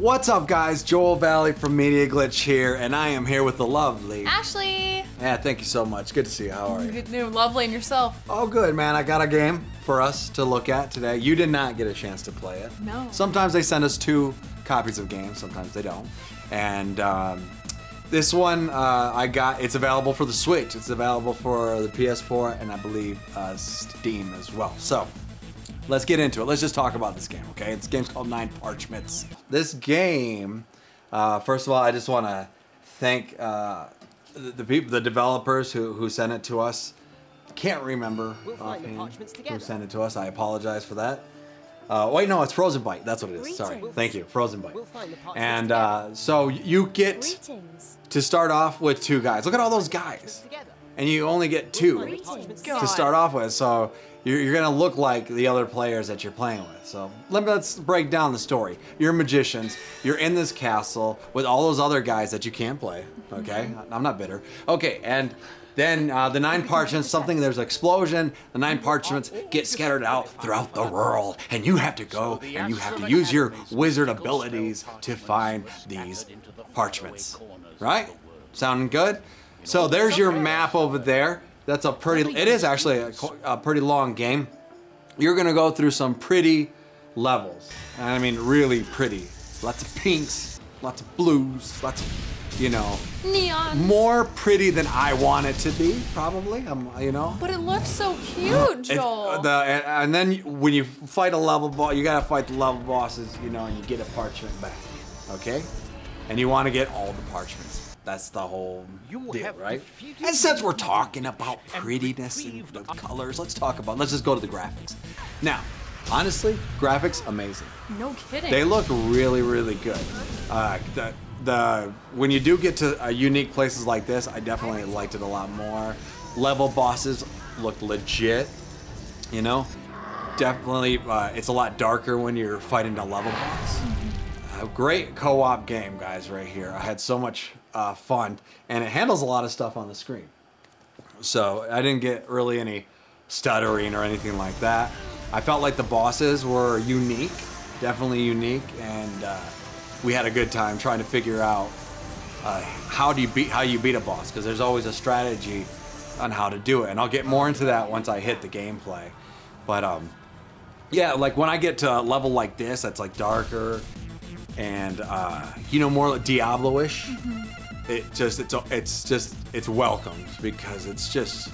What's up, guys? Joel Valley from Media Glitch here, and I am here with the lovely Ashley. Yeah, thank you so much. Good to see you. How are you? Good, new, lovely, and yourself. Oh, good, man. I got a game for us to look at today. You did not get a chance to play it. No. Sometimes they send us 2 copies of games. Sometimes they don't. And this one it's available for the Switch. It's available for the PS4 and I believe Steam as well. So let's get into it. Let's just talk about this game, okay? This game's called Nine Parchments. This game, first of all, I just want to thank the developers who sent it to us. Can't remember who sent it to us. I apologize for that. Wait, no, it's Frozenbyte. That's what it is. Sorry. Thank you, Frozenbyte. And so you get to start off with 2 guys. Look at all those guys. And you only get 2 to start off with. So you're going to look like the other players that you're playing with. So let's break down the story. You're magicians. You're in this castle with all those other guys that you can't play. Okay? I'm not bitter. Okay, and then the 9 parchments, there's an explosion, the 9 parchments get scattered out throughout the world, and you have to go and you have to use your wizard abilities to find these parchments. Right? Sounding good? So there's your map over there. It is actually a pretty long game. You're gonna go through some pretty levels. And I mean really pretty. Lots of pinks, lots of blues, lots of, neon. More pretty than I want it to be, probably. But it looks so cute, Joel. And then when you fight a level boss, you gotta fight the level bosses, and you get a parchment back, okay? And you want to get all the parchments. That's the whole deal, right? And since we're talking about prettiness and the colors, let's just go to the graphics. Now, honestly, graphics amazing. No kidding. They look really, really good. When you do get to unique places like this, I definitely liked it a lot more. Level bosses look legit, Definitely, it's a lot darker when you're fighting the level boss. A great co-op game, guys, right here. I had so much fun, and it handles a lot of stuff on the screen. So I didn't get really any stuttering or anything like that. I felt like the bosses were unique, definitely unique, and we had a good time trying to figure out how you beat a boss, because there's always a strategy on how to do it, and I'll get more into that once I hit the gameplay. But yeah, like when I get to a level like this, that's like darker and more like Diablo-ish. It's welcomed because it's just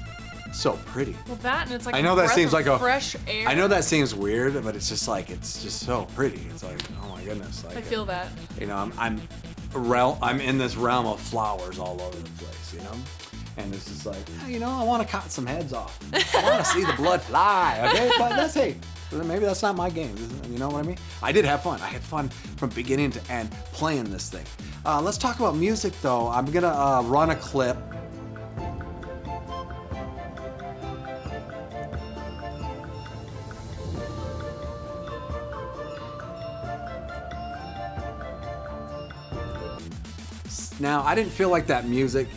so pretty. Well, that and it's like I know that seems like fresh air. I know that seems weird, but it's just so pretty. It's like, oh my goodness. Like, I feel that. I'm in this realm of flowers all over the place, And it's just like, I want to cut some heads off. I want to see the blood fly, okay? But maybe that's not my game, you know what I mean? I did have fun. I had fun from beginning to end playing this thing. Let's talk about music, though. I'm gonna run a clip. Now, I didn't feel like that music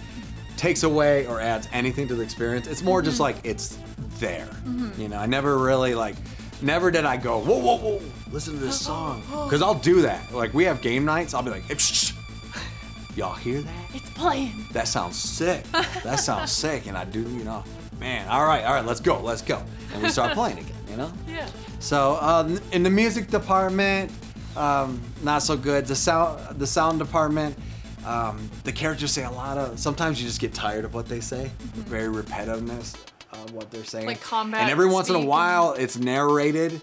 takes away or adds anything to the experience. It's more just like it's there. I never really never did I go, whoa, whoa, whoa, listen to this song. Because I'll do that. Like, we have game nights, I'll be like, shh. Y'all hear that? It's playing. That sounds sick. That sounds sick. And I do, man, all right, let's go. And we start playing again, Yeah. So, in the music department, not so good. The sound department, the characters say a lot of, sometimes you just get tired of what they say. Very repetitiveness of what they're saying. Like combat. And every once in a while, it's narrated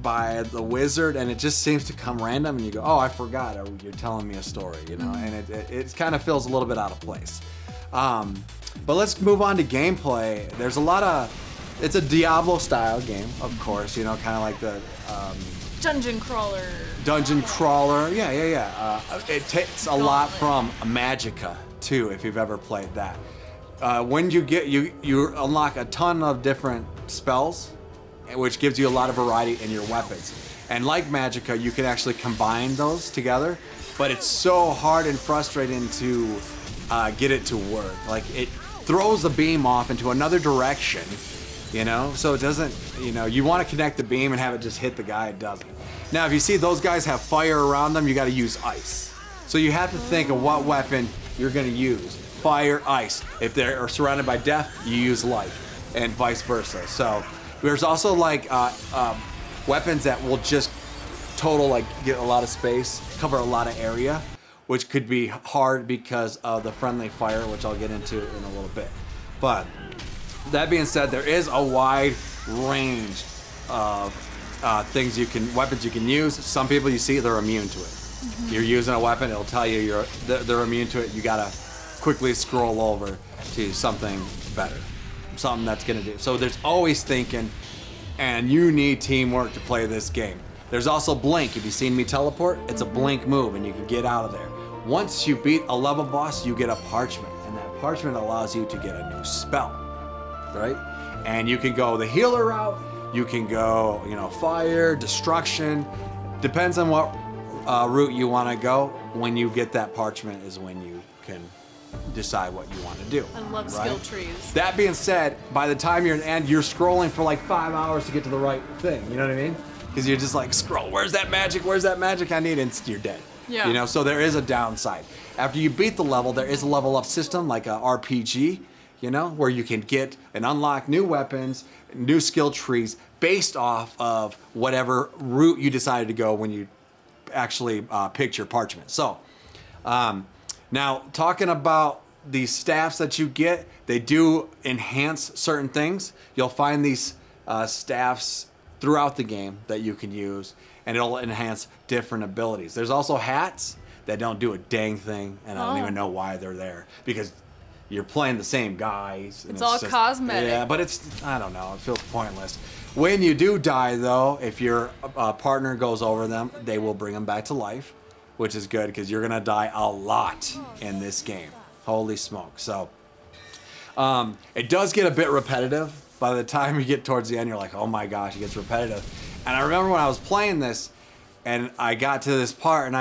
by the wizard, and it just seems to come random, and you go, oh, I forgot, or you're telling me a story, and it kind of feels a little bit out of place. But let's move on to gameplay. There's a lot of, it's a Diablo-style game, of course, kind of like the Dungeon crawler. Dungeon crawler, yeah. It takes a lot from Magicka too, if you've ever played that. When you unlock a ton of different spells, which gives you a lot of variety in your weapons. And like Magicka, you can actually combine those together, but it's so hard and frustrating to get it to work. Like, it throws the beam off into another direction, so it doesn't, you want to connect the beam and have it just hit the guy, it doesn't. Now, if you see those guys have fire around them, you got to use ice. So you have to think of what weapon you're going to use. Fire, ice. If they're surrounded by death, you use life, and vice versa. So there's also like weapons that will just total, like, get a lot of space, cover a lot of area, which could be hard because of the friendly fire, which I'll get into in a little bit. But that being said, there is a wide range of weapons you can use. Some people you see, they're immune to it. You're using a weapon, it'll tell you they're immune to it. You gotta quickly scroll over to something better, something that's gonna do. So there's always thinking, and you need teamwork to play this game. There's also blink. If you've seen me teleport, it's a blink move, and you can get out of there. Once you beat a level boss, you get a parchment, and that parchment allows you to get a new spell, right? And you can go the healer route. You can go, fire, destruction. Depends on what route you want to go. When you get that parchment is when you can decide what you want to do. I love skill trees. That being said, by the time you're at the end, you're scrolling for like 5 hours to get to the right thing. You know what I mean? Because you're just like, scroll, where's that magic? Where's that magic I need? And you're dead. Yeah. So there is a downside. After you beat the level, there is a level up system like a RPG, where you can get and unlock new weapons, new skill trees based off of whatever route you decided to go when you actually picked your parchment. So now talking about these staffs that you get, they do enhance certain things. You'll find these staffs throughout the game that you can use, and it'll enhance different abilities. There's also hats that don't do a dang thing, and I don't even know why they're there, because you're playing the same guys. And it's all just, cosmetic. Yeah, but I don't know, it feels pointless. When you do die, though, if your partner goes over them, they will bring them back to life, which is good, because you're going to die a lot in this game. Holy smoke. So it does get a bit repetitive. By the time you get towards the end, you're like, oh my gosh, it gets repetitive. And I remember when I was playing this, and I got to this part, and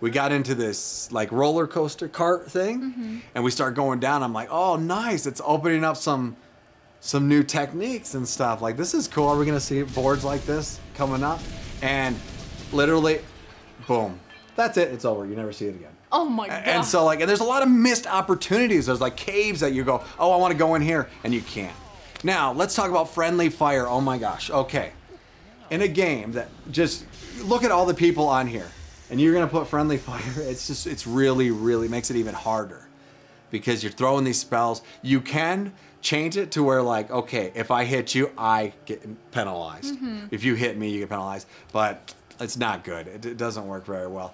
we got into this like roller coaster cart thing, and we start going down. I'm like, oh, nice. It's opening up some new techniques and stuff. Like, this is cool. Are we going to see boards like this coming up? And literally, boom. That's it. It's over. You never see it again. Oh my god. And so, and there's a lot of missed opportunities. There's like caves that you go, oh, I want to go in here, and you can't. Now, let's talk about friendly fire. Oh my gosh. Okay. In a game that just, look at all the people on here, and you're going to put friendly fire. It's really, really makes it even harder, because you're throwing these spells. You can change it to where, like, okay, if I hit you, I get penalized. If you hit me, you get penalized. But it's not good. It doesn't work very well.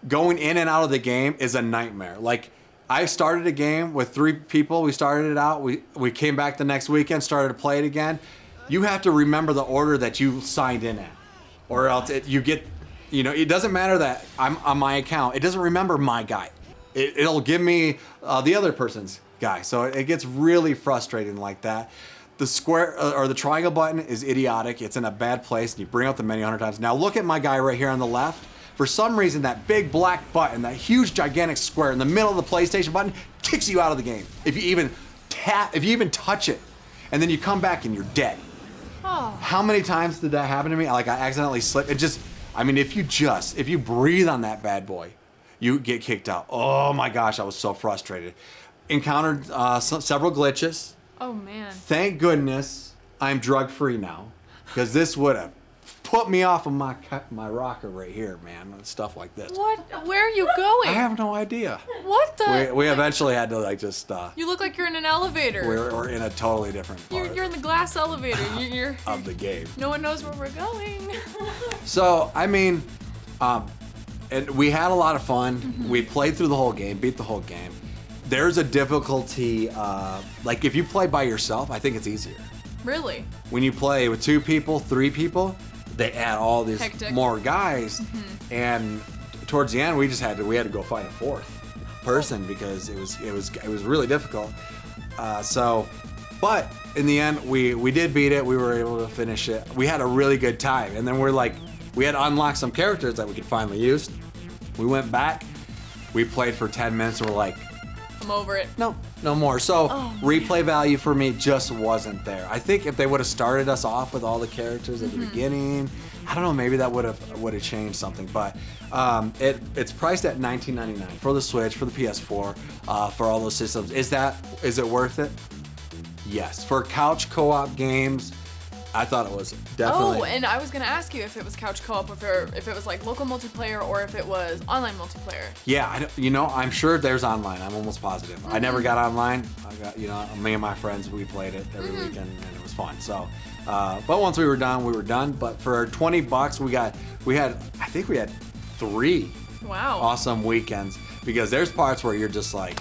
Going in and out of the game is a nightmare. Like, I started a game with 3 people. We started it out. We came back the next weekend, started to play it again. You have to remember the order that you signed in at, or else you get, it doesn't matter that I'm on my account. It doesn't remember my guy. It'll give me the other person's guy. So it gets really frustrating like that. The square or the triangle button is idiotic. It's in a bad place, and you bring up the menu 100 times. Now look at my guy right here on the left. For some reason, that big black button, that huge gigantic square in the middle of the PlayStation button, kicks you out of the game. If you even touch it, and then you come back and you're dead. Oh. How many times did that happen to me? Like, I accidentally slipped. If you breathe on that bad boy, you get kicked out. Oh my gosh, I was so frustrated. Encountered several glitches. Oh man. Thank goodness I'm drug-free now, because this would have put me off of my rocker right here, man, and stuff like this. What? Where are you going? I have no idea. What the? We eventually had to just. You look like you're in an elevator. We're in a totally different part. You're in the glass elevator. You're of the game. No one knows where we're going. So I mean, and we had a lot of fun. We played through the whole game, beat the whole game. There's a difficulty. Like, if you play by yourself, I think it's easier. Really? When you play with 2 people, 3 people, they add all these more guys, and towards the end we had to go find a 4th person, because it was really difficult. But in the end we did beat it. We were able to finish it. We had a really good time, and then we had to unlock some characters that we could finally use. We went back, we played for 10 minutes, and we're like, I'm over it. No more. So replay value for me just wasn't there. I think if they would have started us off with all the characters at the beginning, I don't know, maybe that would have changed something, but it's priced at $19.99 for the Switch, for the PS4, for all those systems. Is it worth it? Yes. For couch co-op games, I thought it was definitely. Oh, and I was gonna ask you if it was couch co-op, if it was like local multiplayer, or if it was online multiplayer. Yeah, I'm sure there's online. I'm almost positive. I never got online. I got, me and my friends, we played it every weekend, and it was fun. So, but once we were done, we were done. But for $20, I think we had 3 Wow. awesome weekends, because there's parts where you're just like,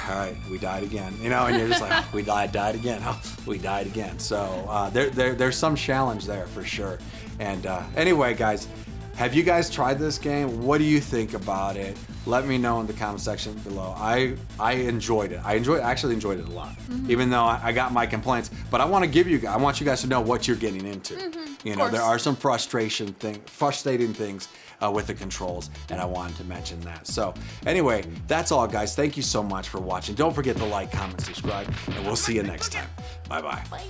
all right, we died again, and you're just like, oh, we died again, oh, we died again. So there's some challenge there for sure. And anyway, guys, have you guys tried this game? What do you think about it? Let me know in the comment section below. I enjoyed it. I actually enjoyed it a lot, even though I got my complaints. But I want you guys to know what you're getting into. There are some frustrating things with the controls, and I wanted to mention that. So anyway, that's all, guys. Thank you so much for watching. Don't forget to like, comment, subscribe, and we'll see you next time. Bye-bye. Bye.